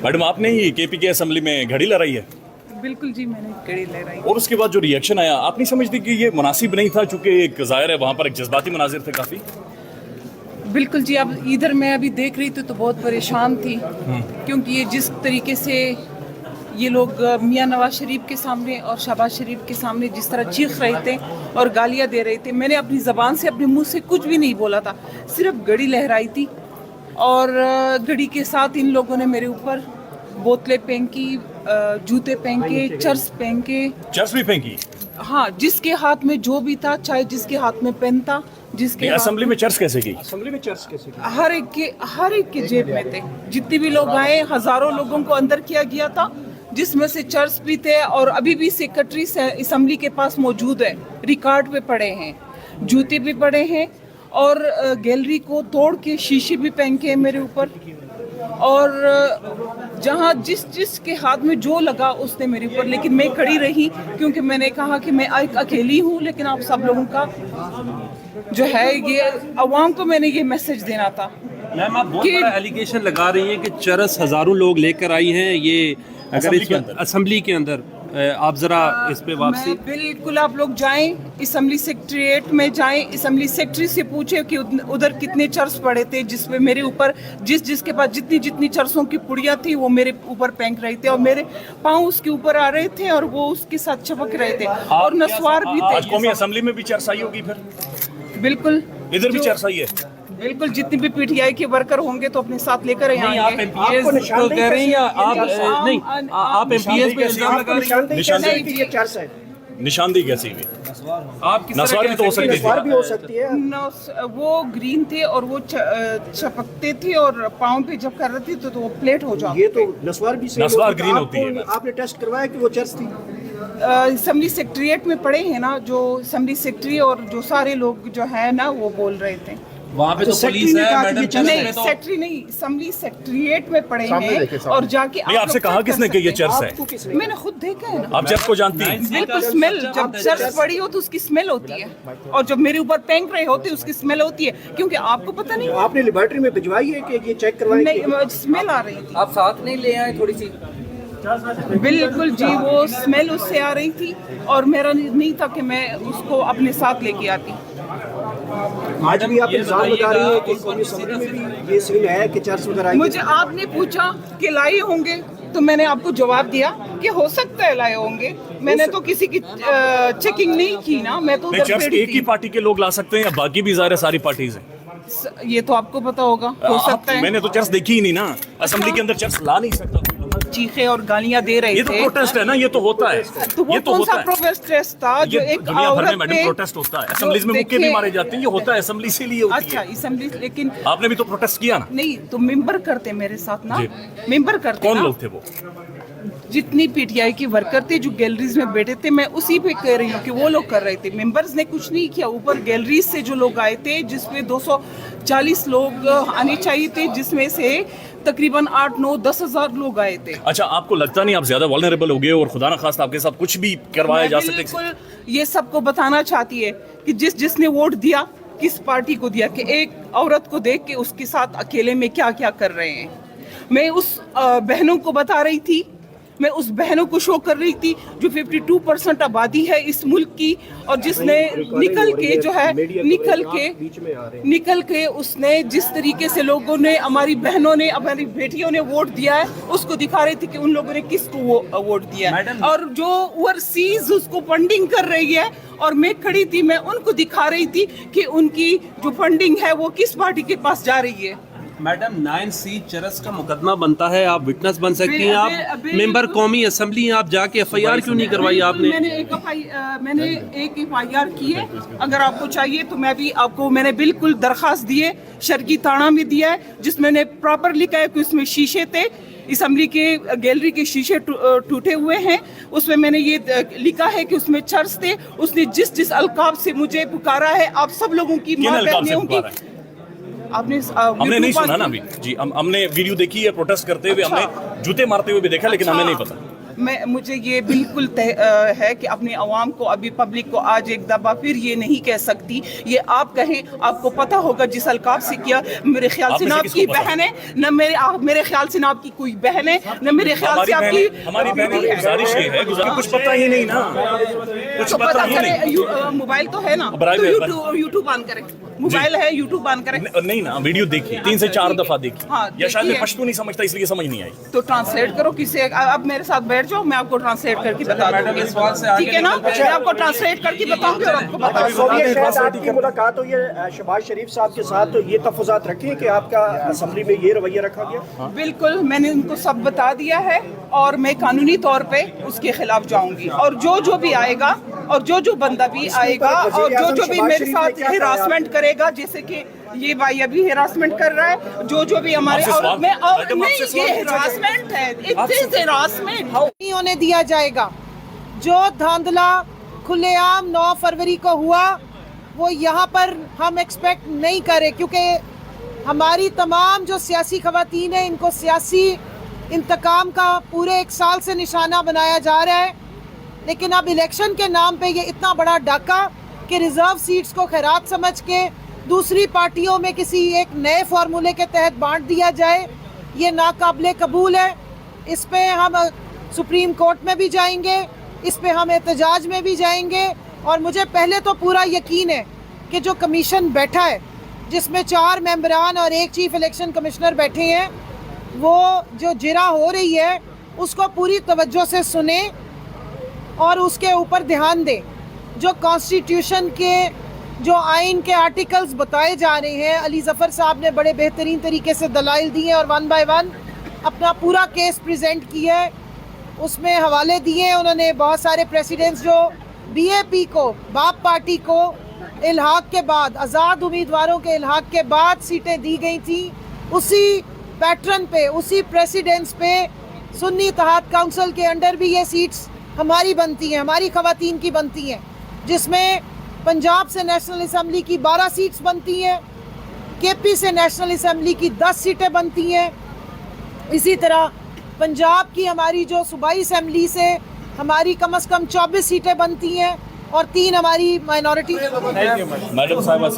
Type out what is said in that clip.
Madam आपने ही KP के assembly में घड़ी लड़ाई है? बिल्कुल जी, मैंने घड़ी लहराई। और उसके बाद जो रिएक्शन आया, आप नहीं समझती कि ये मुनासिब नहीं था, चूंकि एक ज़ाहिर है वहाँ पर एक जज्बाती मनाजिर थे काफ़ी? बिल्कुल जी, अब इधर मैं अभी देख रही थी तो बहुत परेशान थी, क्योंकि ये जिस तरीके से ये लोग मियां नवाज शरीफ के सामने और शहबाज शरीफ के सामने जिस तरह चीख रहे थे और गालियां दे रहे थे, मैंने अपनी ज़बान से अपने मुंह से कुछ भी नहीं बोला था, सिर्फ घड़ी लहराई थी। और घड़ी के साथ इन लोगों ने मेरे ऊपर बोतलें फेंकी, जूते फेंके, चर्स फेंके। चर्स भी फेंकी? हाँ, जिसके हाथ में जो भी था, चाहे जिसके हाथ में पेन था, जिसके असेंबली में चर्स कैसे की? असेंबली में चर्च कैसे की? हर एक के जेब में थे। जितने भी लोग आए, हजारों लोगों को अंदर किया गया था, जिसमें से चर्च भी थे और अभी भी सेक्रेटरी असेंबली के पास मौजूद है, रिकॉर्ड पे पड़े हैं, जूते भी पड़े हैं और गैलरी को तोड़ के शीशे भी फेंके हैं मेरे ऊपर। और जहाँ जिस के हाथ में जो लगा उसने मेरे ऊपर, लेकिन मैं खड़ी रही क्योंकि मैंने कहा कि मैं एक अकेली हूँ, लेकिन आप सब लोगों का जो है ये अवाम को मैंने ये मैसेज देना था। मैम आप बहुत बड़ा एलिगेशन लगा रही हैं कि चरस हजारों लोग लेकर आई हैं, ये अगर असेंबली के अंदर आप जरा इस पे वापसी। बिल्कुल, आप लोग जाएं असेंबली सेक्रेटरीट में, जाएं असेंबली सेक्रेटरी से पूछे कि उधर कितने चर्च पड़े थे, जिसमें मेरे ऊपर जिसके पास जितनी चर्चों की पुड़िया थी वो मेरे ऊपर फेंक रहे थे और मेरे पाँव उसके ऊपर आ रहे थे और वो उसके साथ चपक रहे थे और नस्वार भी थे। आज कौमी असेंबली में भी चर्च आई होगी फिर? बिल्कुल, इधर भी चर्च आई है? बिल्कुल, जितने भी पीटीआई के वर्कर होंगे तो अपने साथ लेकर नहीं, आप एमपीएस तो कह रहे हैं या आप नहीं, आप एमपीएस पे इल्जाम लगा रही हैं? निशानदेही कैसी हुई? आप किस नस्वार भी तो हो सकती थी। भी हो सकती है। वो ग्रीन थे और वो चपकते थे और पाँव पे जब कर रहे थे तो वो प्लेट हो जाती। ये तो नस्वार भी नस्वार ग्रीन होती है। आपने टेस्ट करवाया कि वो चर्च थी? असेंबली सेक्रेटरीट में पड़े हैं ना, जो असेंबली सेक्रेटरी और जो सारे लोग जो है ना वो बोल रहे थे। वहाँ पे तो पुलिस है मैडम, नहीं, सेक्रेटरी नहीं, असेंबली सेक्रेटरीट में पड़े हैं और जाके नहीं, आपसे कहा किसने कि ये चर्च है? मैंने खुद देखा है ना। आप चर्च को जानती हैं? बिल्कुल, स्मेल जब चर्च पड़ी हो तो उसकी स्मेल होती है और जब मेरे ऊपर फेंक रहे होते उसकी स्मेल होती है, क्योंकि आपको पता नहीं। आपने लेबोरेटरी में भिजवाई है कि ये चेक करवाई? नहीं, स्मेल आ रही थी। आप साथ नहीं ले आए थोड़ी सी? बिल्कुल जी, वो स्मेल उससे आ रही थी और मेरा नहीं था कि मैं उसको अपने साथ लेके आती। आज भी आप इल्जाम लगा रही हैं कि कौमी असेंबली में भी ये सीन है कि चर्च वगैरह आई? मुझे आपने पूछा कि लाए होंगे तो मैंने आपको जवाब दिया कि हो सकता है लाए होंगे। मैंने तो किसी की चेकिंग नहीं की ना, मैं तो चर्च एक ही पार्टी के लोग ला सकते हैं या बाकी भी ज़ाहिर सारी पार्टीज हैं? ये तो आपको पता होगा, हो सकता है। मैंने तो चर्च देखी ही नहीं ना, असेंबली के अंदर चर्च ला नहीं सकता। चीखे और गालियां दे रहे थे। ये तो प्रोटेस्ट है ना, ये तो होता है। तो वो कौन सा प्रोटेस्ट था जो एक दुनिया भर में औरत मैडम पे प्रोटेस्ट होता है, असेंबलीज में मुक्के भी मारे जाते हैं, ये होता है असेंबली से लिए होती अच्छा, है। असेंबली, लेकिन आपने भी तो प्रोटेस्ट किया ना? नहीं, तो मेंबर करते मेरे साथ ना, मेंबर करते। कौन ना? लोग थे वो? जितनी पीटीआई के वर्कर थे जो गैलरीज में बैठे थे, मैं उसी पे कह रही हूँ कि वो लोग कर रहे थे। मेंबर्स ने कुछ नहीं किया, ऊपर गैलरीज से जो लोग आए थे जिसमें 240 लोग आने चाहिए थे, जिसमें से तकरीबन 8, 9, 10 हज़ार लोग आए थे। अच्छा, आपको लगता नहीं आप ज्यादा वल्नरेबल हो गए और खुदा ना खास्ता आपके साथ कुछ भी करवाया जा सकता है? बिल्कुल, ये सबको बताना चाहती है कि जिसने वोट दिया किस पार्टी को दिया, कि एक औरत को देख के उसके साथ अकेले में क्या क्या कर रहे हैं। मैं उस बहनों को बता रही थी, मैं उस बहनों को शो कर रही थी जो 52% आबादी है इस मुल्क की और जिसने निकल के उसने जिस तरीके से लोगों ने, हमारी बहनों ने, हमारी बेटियों ने वोट दिया है, उसको दिखा रही थी कि उन लोगों ने किसको वो वोट दिया है। और जो ओवरसीज उसको फंडिंग कर रही है और मैं खड़ी थी, मैं उनको दिखा रही थी कि उनकी जो फंडिंग है वो किस पार्टी के पास जा रही है। मैडम 9C चरस का मुकदमा बनता है, आप विटनेस बन सकती हैं, आप मेंबर कौमी असेंबली हैं, आप जाके FIR क्यों नहीं करवाई आपने? मैंने एक FIR की है, अगर आपको चाहिए तो मैं भी आपको, मैंने बिल्कुल दरखास्त दी है, शर्की ताना में दिया है, जिसमें मैंने प्रॉपर लिखा है कि उसमें शीशे थे, असेंबली के गैलरी के शीशे टूटे हुए हैं, उसमें मैंने ये लिखा है कि उसमें चर्च थे। उसने जिस अलकाब से मुझे पुकारा है, आप सब लोगों की मां बहनों की, हमने नहीं सुना ना अभी जी। हमने वीडियो देखी है प्रोटेस्ट करते हुए, हमने जूते मारते हुए भी देखा, लेकिन हमें नहीं पता। مجھے یہ بالکل ہے کہ اپنے عوام کو ابھی پبلک کو آج ایک دفعہ پھر یہ نہیں کہہ سکتی. یہ آپ کہیں, آپ کو پتہ ہوگا جس القاب سے کیا, میرے خیال سے نہ آپ کی بہن ہے, نہ میرے خیال سے نہ آپ کی کوئی بہن ہے, نہ میرے خیال سے آپ کی ہماری بہنوں کی گزارش یہ ہے, کچھ پتہ ہی نہیں نا, کچھ پتہ ہی نہیں. موبائل تو ہے نا, یوٹیوب آن کریں, موبائل ہے یوٹیوب آن کریں. نہیں نا, ویڈیو دیکھی 3 سے 4 دفعہ دیکھی, یا شاید میں پشتو نہیں سمجھتا اس لیے سمجھ نہیں آئی. تو ٹرانسلیٹ کرو کسی, اب میرے ساتھ بیٹھ جاؤ, میں آپ کو ٹرانسلیٹ کر کے بتا دوں گی, ٹھیک ہے نا, میں آپ کو ٹرانسلیٹ کر کے بتاؤں گی اور آپ کو بتا دوں گی. آپ کی ملاقات ہوئی ہے شہباز شریف صاحب کے ساتھ, تو یہ تفاضات رکھیں کہ آپ کا اسمبلی میں یہ رویہ رکھا گیا. بالکل, میں نے ان کو سب بتا دیا ہے, اور میں قانونی طور پہ اس کے خلاف جاؤں گی, اور جو بھی آئے گا, اور جو بندہ بھی آئے گا, اور جو بھی میرے ساتھ ہراسمنٹ کرے گا, جیسے کہ یہ بھائی ابھی ہراسمنٹ کر رہا ہے, جو بھی ہمارے, اور میں نہیں, یہ ہراسمنٹ ہے, ہراسمنٹ نہیں ہونے دیا جائے گا. جو دھاندلا کھلے عام 9 فروری کو ہوا وہ یہاں پر ہم ایکسپیکٹ نہیں کریں, کیونکہ ہماری تمام جو سیاسی خواتین ہیں ان کو سیاسی انتقام کا پورے 1 سال سے نشانہ بنایا جا رہا ہے. لیکن اب الیکشن کے نام پہ یہ اتنا بڑا ڈاکہ کہ ریزرو سیٹس کو خیرات سمجھ کے دوسری پارٹیوں میں کسی ایک نئے فارمولے کے تحت بانٹ دیا جائے, یہ ناقابل قبول ہے. اس پہ ہم سپریم کورٹ میں بھی جائیں گے, اس پہ ہم احتجاج میں بھی جائیں گے, اور مجھے پہلے تو پورا یقین ہے کہ جو کمیشن بیٹھا ہے جس میں 4 ممبران اور 1 چیف الیکشن کمشنر بیٹھے ہیں, وہ جو جرا ہو رہی ہے اس کو پوری توجہ سے سنیں اور اس کے اوپر دھیان دیں. جو کانسٹیٹیوشن کے جو آئین کے آرٹیکلز بتائے جا رہے ہیں, علی ظفر صاحب نے بڑے بہترین طریقے سے دلائل دیے اور 1 بائی 1 اپنا پورا کیس پریزنٹ کیا ہے, اس میں حوالے دیے. انہوں نے بہت سارے پریسیڈنٹس جو بی اے پی کو, باپ پارٹی کو الحاق کے بعد, آزاد امیدواروں کے الحاق کے بعد سیٹیں دی گئی تھیں, اسی پیٹرن پہ, اسی پریسیڈنٹس پہ سنی اتحاد کونسل کے انڈر بھی یہ سیٹس ہماری بنتی ہیں, ہماری خواتین کی بنتی ہیں, جس میں پنجاب سے نیشنل اسمبلی کی 12 سیٹس بنتی ہیں, کے پی سے نیشنل اسمبلی کی 10 سیٹیں بنتی ہیں. اسی طرح پنجاب کی ہماری جو صوبائی اسمبلی سے ہماری کم از کم 24 سیٹیں بنتی ہیں, اور 3 ہماری مائنورٹی. میڈم صاحبہ